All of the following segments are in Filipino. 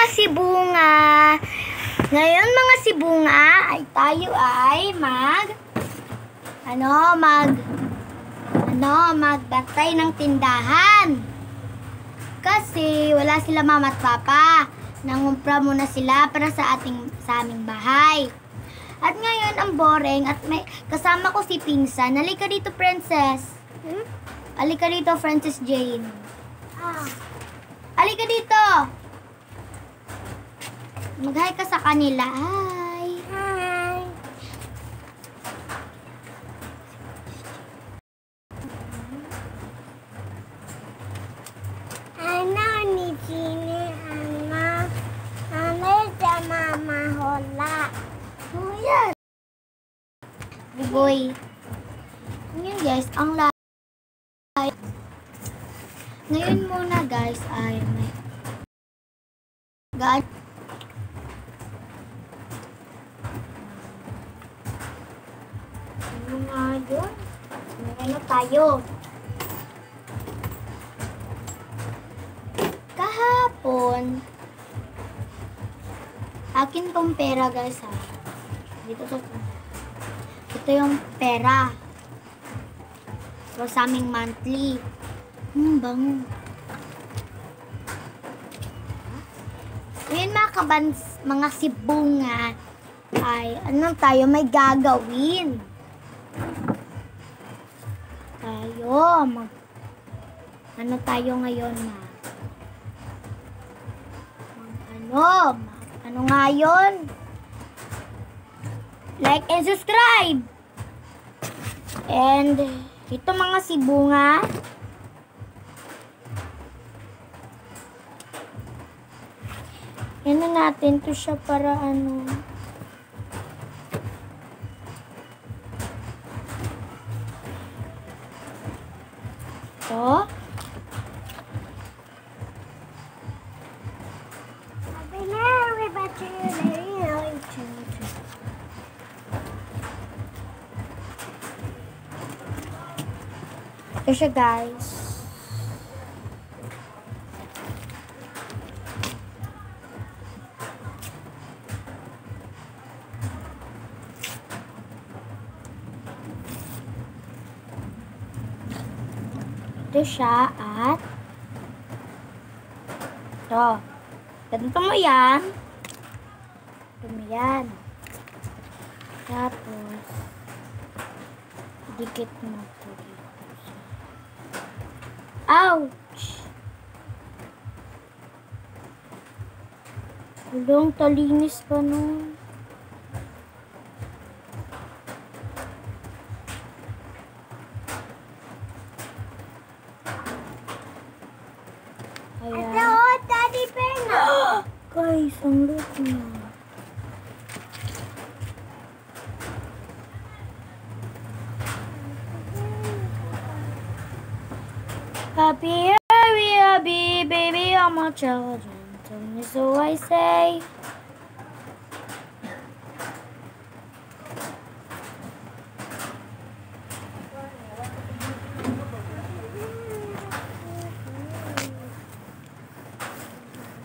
mga sibunga. Ngayon mga sibunga ay tayo ay magbantay ng tindahan. Kasi wala sila mama at papa. Nangumpra muna sila para sa aming bahay. At ngayon ang boring at may kasama ko si Pinsan. Halika dito, Princess. Halika dito, Princess Jane. Halika dito. Mag-hi ka sa kanila. Hi. Hi. Ano ni Gini? Ano sa mama hola? Oh, yes. Boy. Ngayon guys, ang live. Ngayon muna guys ay may God. Ano nga yun? Ano tayo? Kahapon, akin tong pera guys ha. Dito to. Ito yung pera. So, sa aming monthly. Bango. Ngayon mga sibunga ay tayo may gagawin. Tayo ngayon ano nga yun? Like and subscribe. And ito mga sibunga. Yan natin to siya para to. Ito siya guys. Ito siya at ito. Ganito mo yan. Tapos dikit mo ito dito. Ouch! Hulong talinis pa nun. Ayan. Daddy Perna. Guys, ang lut niya. Happy, baby, all my children. Tell me so I say.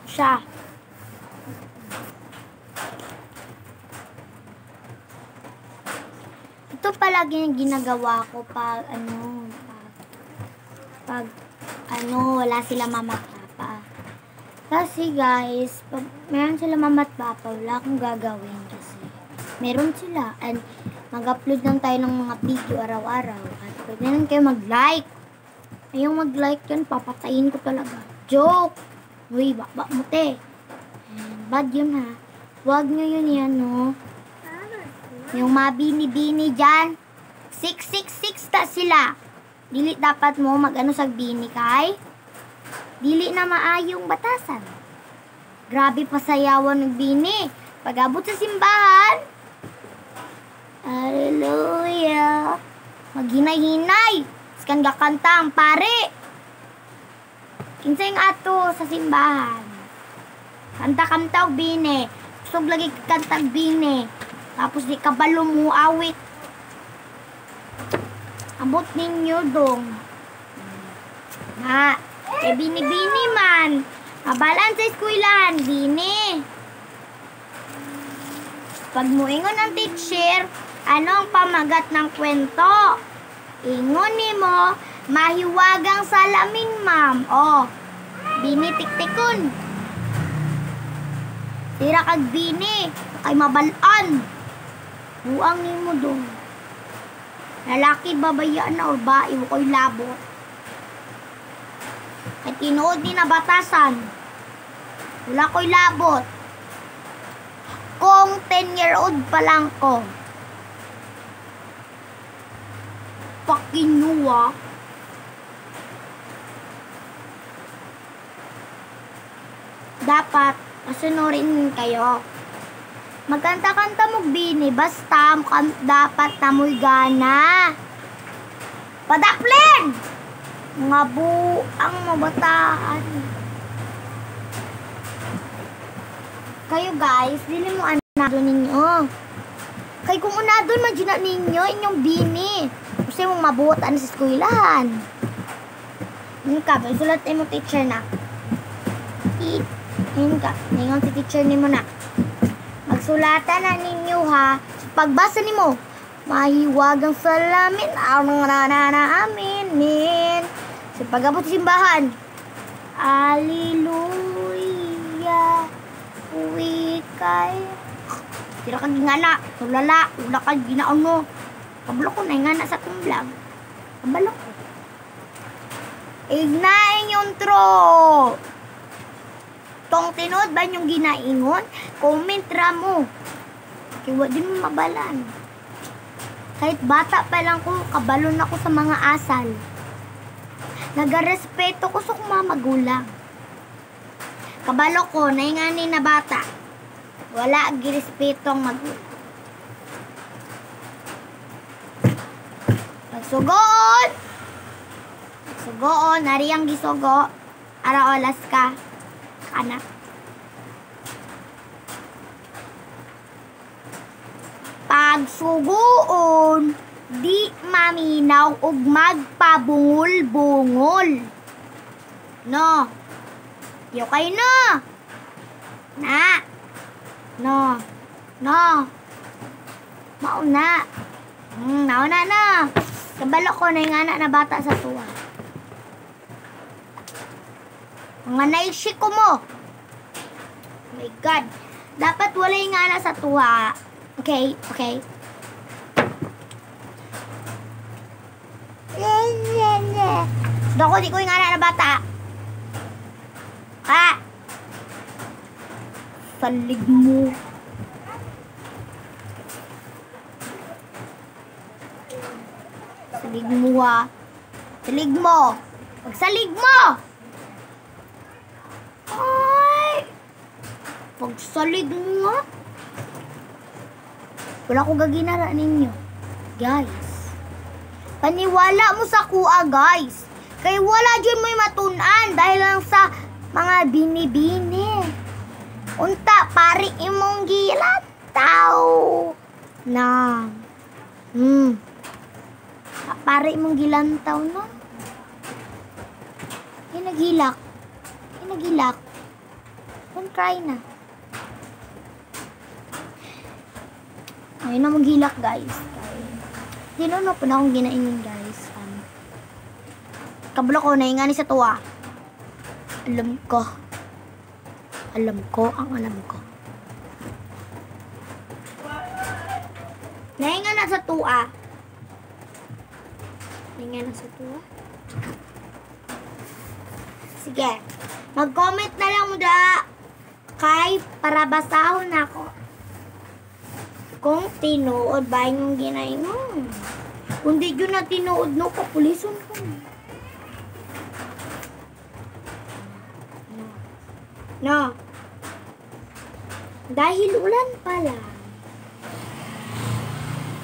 Siya. Ito palagi yung ginagawa ko pag wala sila mama at papa. Kasi guys, pag meron sila mama at papa, wala akong gagawin kasi meron sila. And mag-upload lang tayo ng mga video araw-araw. At pwede naman kayo mag-like. Ayong mag-like yun, papatayin ko talaga. Joke! Uy, baba mo te. Bad yun ha. Huwag nyo yun yan, no? Yung mga bini-bini dyan. 666 ta sila. Dili dapat mo mag-ano sa bini kay. Dili na maayong batasan. Grabe pasayawan ng bini. Pag-abot sa simbahan. Hallelujah. Maghinay-hinay. Iskan gakanta ang pare. Kinsay nga ato sa simbahan. Kanta-kanta og bini. Kusog lagi kanta bini. Tapos di kabalo mo awit. Abot ninyo dong. Na, bini-bini man. Mabalaan sa eskwelahan, dini. Pag muingon ang teacher, ano ang pamagat ng kwento? Ingon nimo, mahiwagang salamin, ma'am. O, dini tiktikon. Tira kag dini, kay mabalaan. Buang nimo dong. Lalaki babayaan na o ba, iwo ko'y labot. At tinuod ni na batasan. Wala ko'y labot. Kung 10-year-old pa lang ko. Fucking you, ah. Dapat, masunurin kayo. Magkanta-kanta mo, bini. Basta, dapat namoy gana. Padaplin! Mga buang mabataan. Kayo guys, dili mo anado ninyo. Kay kung unado man dyan ninyo, inyong bini. Kasi mong mabuotan sa eskwelahan. Yun ka, sulat mo teacher na. Yun ka, ningon si teacher ni mo na. Magsulatan na ninyo ha. So, pagbasa ni mo, mahiwagang salamin, ang nananaamin. So, pag-abot sa simbahan, Alleluia, uwi kay. Tira kang gingana, tulala, wala kang ginaon mo. Kabalo ko na ingana sa akong vlog. Kabalo ko. Ignain yung tro. Tong tinod ba yung ginaingon? Comment ra mo. Kaya din mo mabalan. Kahit bata pa lang ko, kabalon ako sa mga asal. Nagarespeto ko sa mga magulang. Kabalo ko, naingani na bata. Wala girespeto ang magulang. Pagsugoon! Pagsugoon, nari ang gisugo. Ara olas ka. Anak. Pagsugoon, di maminaw ug magpabungol-bungol. No. Yo kayo no. Na. No. No. Mauna. Nauna na. Kabalo ko na yung anak na bata sa tuwa. Mga naisik ko mo. Oh my God. Dapat wala yung anak sa tuwa. Okay, okay. Dako, di ko yung anak na bata. Ha? Salig mo. Salig mo ha. Salig mo. Pagsalig mo. Ay. Pagsalig mo nga. Wala ko gaginara ninyo. Guys. Paniwala mo sa kuha, guys. Kaya wala dyan mo'y matunan dahil lang sa mga bini-bini. Unta, pari imong gilataw. Na. Pari imong gilantaw, no? Hinagilak. Hinagilak. Don't cry na. Ayun na maghilak, guys. Dinuno po na akong ginaingin, guys. Kablo ko, naingani sa tuwa. Alam ko. Alam ko ang alam ko. Naingan na sa tuwa. Naingan na sa tuwa. Sige. Mag-comment na lang mo da. Kay para basahon ako. Kung tinuod ba yung ginaingon. Kung di yun na tinuod no, kapulison ko. No. Dahil ulan pala.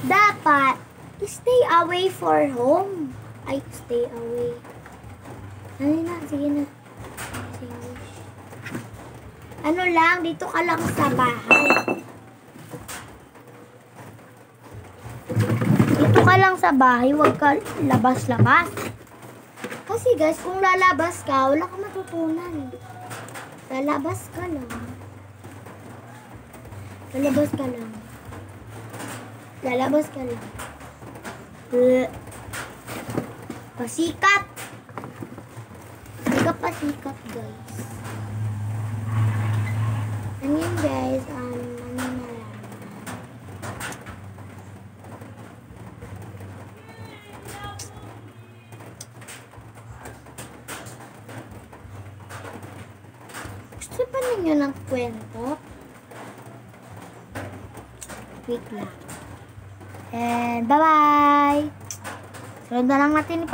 Dapat stay away for home. Ay, stay away. Ano na? Sige na. Sige. Ano lang, dito ka lang sa bahay. Dito ka lang sa bahay, huwag ka labas-labas. Kasi guys, kung lalabas ka, wala ka matutunan. Lalabas ka lang. Lalabas ka lang. Lalabas ka lang. Pasikat! Hindi ka pasikat, guys. Ano yun, guys? Ano na lang. Gusto pa ninyo ng kwento? Wait lang. And bye-bye! Sunod na lang natin